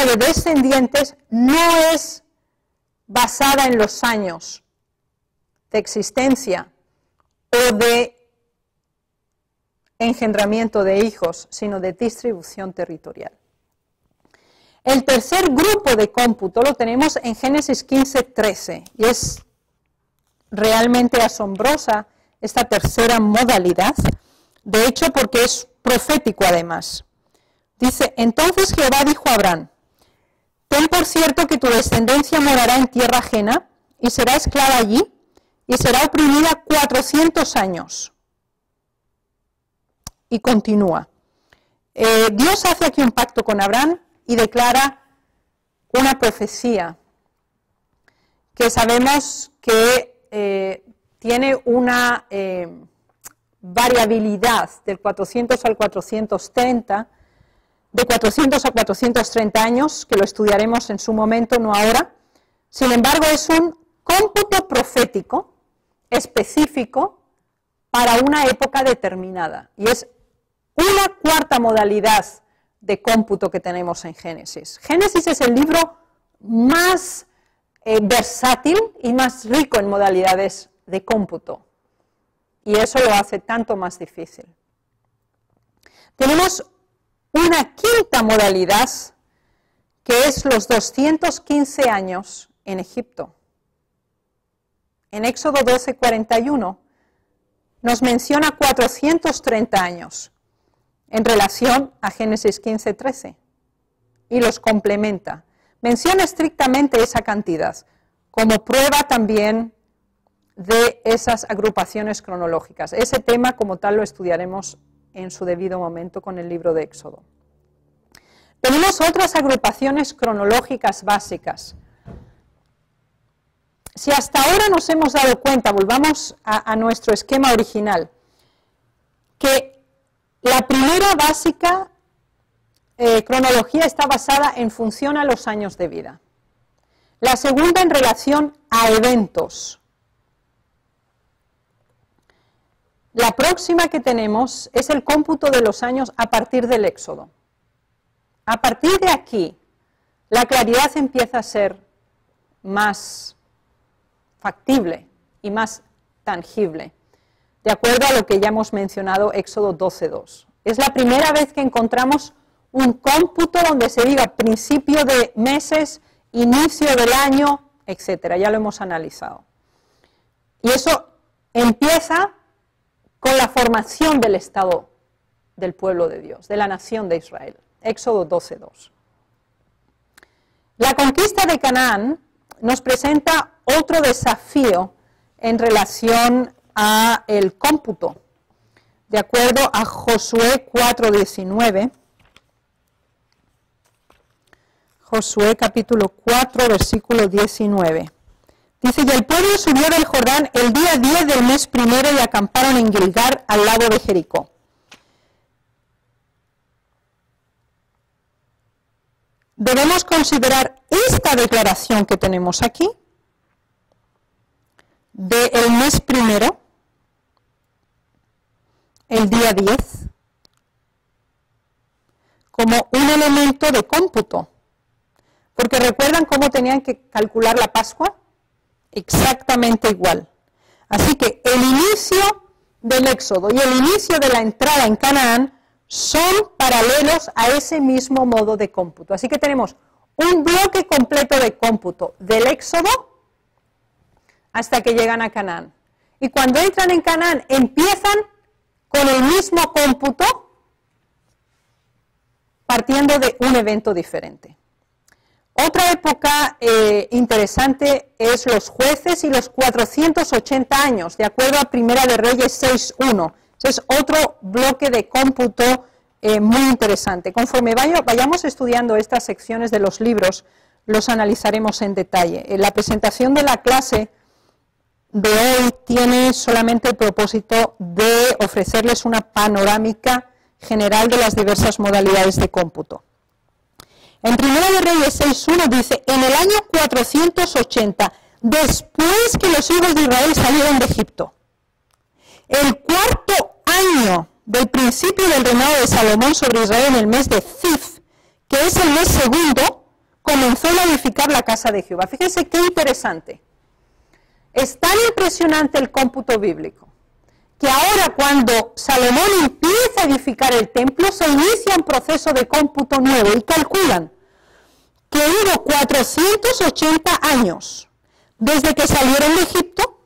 de descendientes, no es basada en los años de existencia o de engendramiento de hijos, sino de distribución territorial. El tercer grupo de cómputo lo tenemos en Génesis 15:13, y es realmente asombrosa esta tercera modalidad, de hecho porque es profético además. Dice, entonces Jehová dijo a Abraham, ten por cierto que tu descendencia morará en tierra ajena y será esclava allí y será oprimida 400 años. Y continúa. Dios hace aquí un pacto con Abraham y declara una profecía que sabemos que tiene una variabilidad del 400 al 430, de 400 a 430 años, que lo estudiaremos en su momento, no ahora. Sin embargo, es un cómputo profético específico para una época determinada, y es una cuarta modalidad de cómputo que tenemos en Génesis. Génesis es el libro más versátil y más rico en modalidades de cómputo, y eso lo hace tanto más difícil. Tenemos una quinta modalidad, que es los 215 años en Egipto. En Éxodo 12:41 nos menciona 430 años en relación a Génesis 15:13 y los complementa. Menciona estrictamente esa cantidad como prueba también de esas agrupaciones cronológicas. Ese tema como tal lo estudiaremos en su debido momento con el libro de Éxodo. Tenemos otras agrupaciones cronológicas básicas. Si hasta ahora nos hemos dado cuenta, volvamos a nuestro esquema original, que la primera básica cronología está basada en función a los años de vida. La segunda en relación a eventos. La próxima que tenemos es el cómputo de los años a partir del Éxodo. A partir de aquí, la claridad empieza a ser más factible y más tangible, de acuerdo a lo que ya hemos mencionado, Éxodo 12:2. Es la primera vez que encontramos un cómputo donde se diga principio de meses, inicio del año, etcétera. Ya lo hemos analizado. Y eso empieza con la formación del Estado del pueblo de Dios, de la nación de Israel. Éxodo 12:2. La conquista de Canaán nos presenta otro desafío en relación a el cómputo. De acuerdo a Josué 4:19, Josué capítulo 4, versículo 19. Dice, y el pueblo subió del Jordán el día 10 del mes primero y acamparon en Gilgal al lado de Jericó. Debemos considerar esta declaración que tenemos aquí del mes primero, el día 10, como un elemento de cómputo. Porque ¿recuerdan cómo tenían que calcular la Pascua? Exactamente igual. Así que el inicio del Éxodo y el inicio de la entrada en Canaán son paralelos a ese mismo modo de cómputo. Así que tenemos un bloque completo de cómputo del Éxodo hasta que llegan a Canaán. Y cuando entran en Canaán empiezan con el mismo cómputo partiendo de un evento diferente. Otra época interesante es los jueces y los 480 años, de acuerdo a Primera de Reyes 6.1. Ese es otro bloque de cómputo muy interesante. Conforme vayamos estudiando estas secciones de los libros, los analizaremos en detalle. La presentación de la clase de hoy tiene solamente el propósito de ofrecerles una panorámica general de las diversas modalidades de cómputo. En Primera de Reyes 6.1 dice, en el año 480, después que los hijos de Israel salieron de Egipto, el cuarto año del principio del reinado de Salomón sobre Israel en el mes de Zif, que es el mes segundo, comenzó a edificar la casa de Jehová. Fíjense qué interesante. Es tan impresionante el cómputo bíblico, que ahora cuando Salomón empieza a edificar el templo, se inicia un proceso de cómputo nuevo y calculan que hubo 480 años desde que salieron de Egipto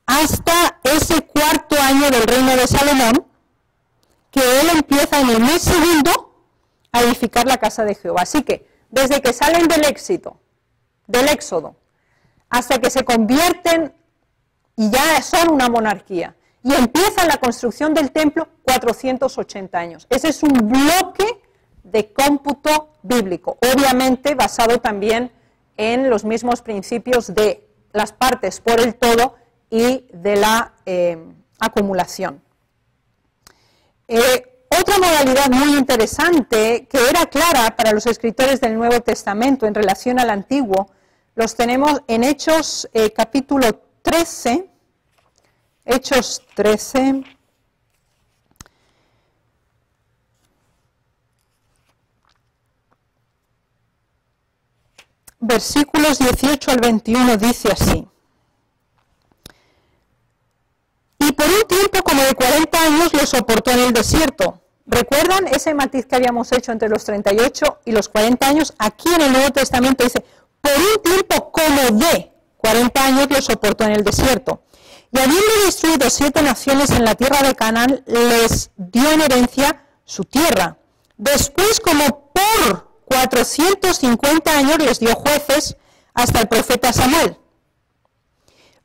hasta ese cuarto año del reino de Salomón, que él empieza en el mes segundo a edificar la casa de Jehová. Así que desde que salen del Éxodo, hasta que se convierten y ya son una monarquía, y empiezan la construcción del templo, 480 años. Ese es un bloque de cómputo bíblico, obviamente basado también en los mismos principios de las partes por el todo y de la acumulación. Otra modalidad muy interesante que era clara para los escritores del Nuevo Testamento en relación al Antiguo, los tenemos en Hechos capítulo 13, Hechos 13, versículos 18 al 21, dice así. Y por un tiempo como de 40 años lo soportó en el desierto. ¿Recuerdan ese matiz que habíamos hecho entre los 38 y los 40 años? Aquí en el Nuevo Testamento dice, por un tiempo como de 40 años lo soportó en el desierto. Y habiendo destruido 7 naciones en la tierra de Canaán, les dio en herencia su tierra. Después, como por 450 años, les dio jueces hasta el profeta Samuel.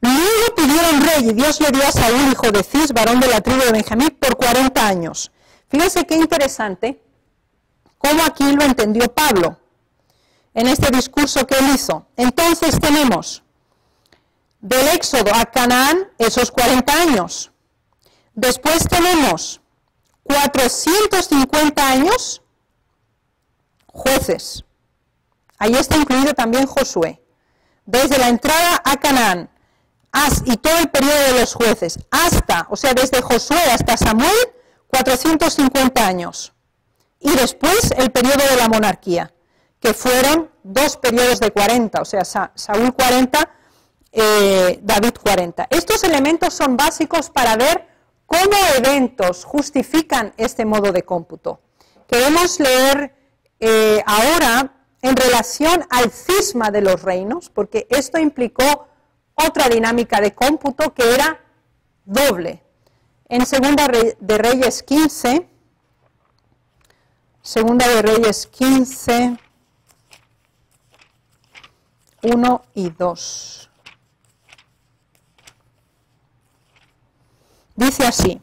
Luego pidieron rey, y Dios le dio a Saúl, hijo de Cis, varón de la tribu de Benjamín, por 40 años. Fíjense qué interesante cómo aquí lo entendió Pablo en este discurso que él hizo. Entonces tenemos del Éxodo a Canaán esos 40 años. Después tenemos 450 años jueces. Ahí está incluido también Josué. Desde la entrada a Canaán y todo el periodo de los jueces hasta, o sea, desde Josué hasta Samuel, 450 años. Y después el periodo de la monarquía, que fueron 2 periodos de 40, o sea, Saúl 40, David 40. Estos elementos son básicos para ver cómo eventos justifican este modo de cómputo. Queremos leer ahora en relación al cisma de los reinos, porque esto implicó otra dinámica de cómputo que era doble. En Segunda de Reyes 15, Segunda de Reyes 15, 1 y 2. Dice así: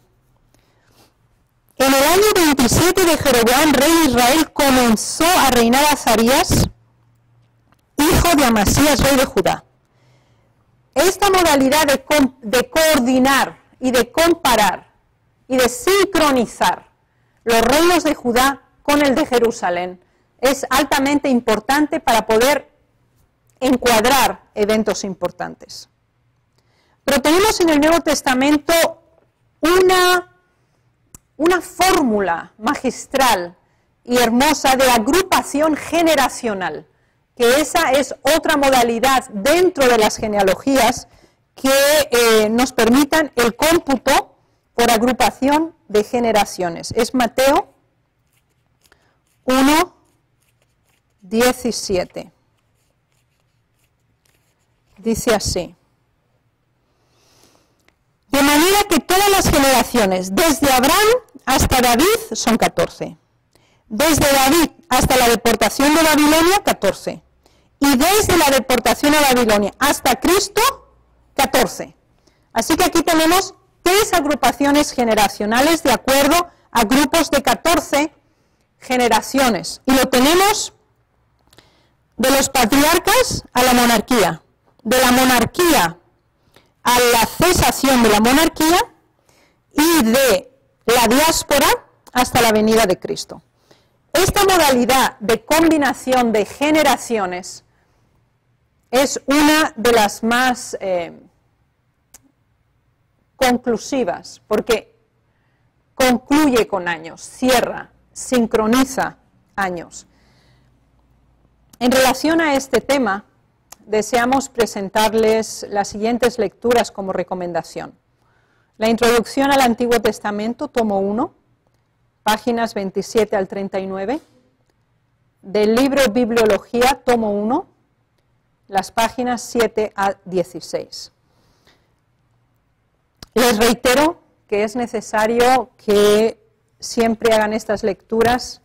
en el año 27 de Jeroboam, rey de Israel, comenzó a reinar Azarías, hijo de Amasías, rey de Judá. Esta modalidad de coordinar y de comparar y de sincronizar los reinos de Judá con el de Jerusalén es altamente importante para poder encuadrar eventos importantes. Pero tenemos en el Nuevo Testamento una fórmula magistral y hermosa de agrupación generacional, que esa es otra modalidad dentro de las genealogías que nos permitan el cómputo por agrupación de generaciones. Es Mateo 1:17. Dice así: de manera que todas las generaciones, desde Abraham hasta David, son 14. Desde David hasta la deportación de Babilonia, 14. Y desde la deportación a Babilonia hasta Cristo, 14. Así que aquí tenemos 3 agrupaciones generacionales de acuerdo a grupos de 14 generaciones. Y lo tenemos de los patriarcas a la monarquía, de la monarquía a la cesación de la monarquía y de la diáspora hasta la venida de Cristo. Esta modalidad de combinación de generaciones es una de las más conclusivas, porque concluye con años, cierra, sincroniza años. En relación a este tema, deseamos presentarles las siguientes lecturas como recomendación. La introducción al Antiguo Testamento, tomo 1, páginas 27 al 39. Del libro Bibliología, tomo 1, las páginas 7 a 16. Les reitero que es necesario que siempre hagan estas lecturas,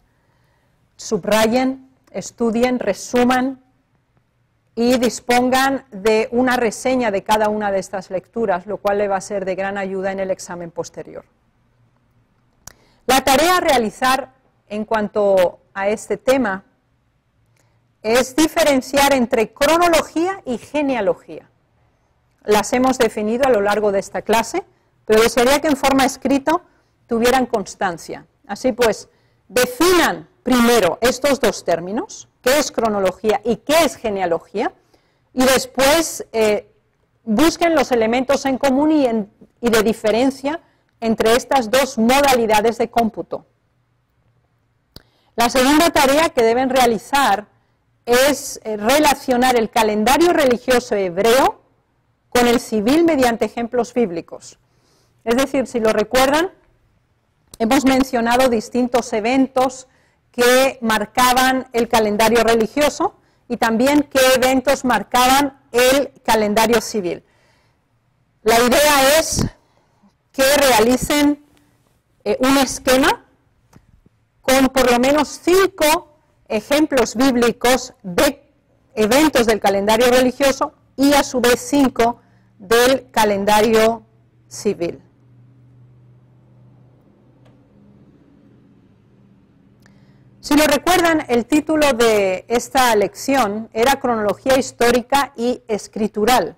subrayen, estudien, resuman y dispongan de una reseña de cada una de estas lecturas, lo cual le va a ser de gran ayuda en el examen posterior. La tarea a realizar en cuanto a este tema es diferenciar entre cronología y genealogía. Las hemos definido a lo largo de esta clase, pero desearía que en forma escrita tuvieran constancia. Así pues, definan primero estos dos términos, qué es cronología y qué es genealogía, y después busquen los elementos en común y de diferencia entre estas dos modalidades de cómputo. La segunda tarea que deben realizar es relacionar el calendario religioso hebreo con el civil mediante ejemplos bíblicos. Es decir, si lo recuerdan, hemos mencionado distintos eventos que marcaban el calendario religioso y también qué eventos marcaban el calendario civil. La idea es que realicen un esquema con por lo menos 5 ejemplos bíblicos de eventos del calendario religioso y a su vez 5 del calendario civil. Si lo recuerdan, el título de esta lección era Cronología histórica y escritural.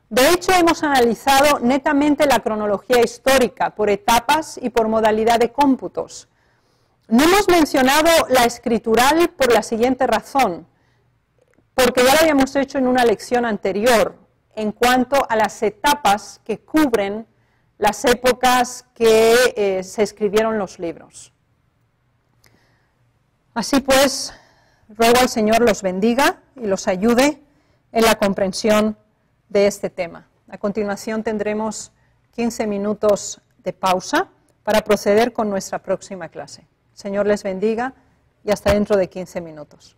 De hecho, hemos analizado netamente la cronología histórica por etapas y por modalidad de cómputos. No hemos mencionado la escritural por la siguiente razón, porque ya lo habíamos hecho en una lección anterior, en cuanto a las etapas que cubren las épocas que se escribieron los libros. Así pues, ruego al Señor los bendiga y los ayude en la comprensión de este tema. A continuación tendremos 15 minutos de pausa para proceder con nuestra próxima clase. Señor les bendiga y hasta dentro de 15 minutos.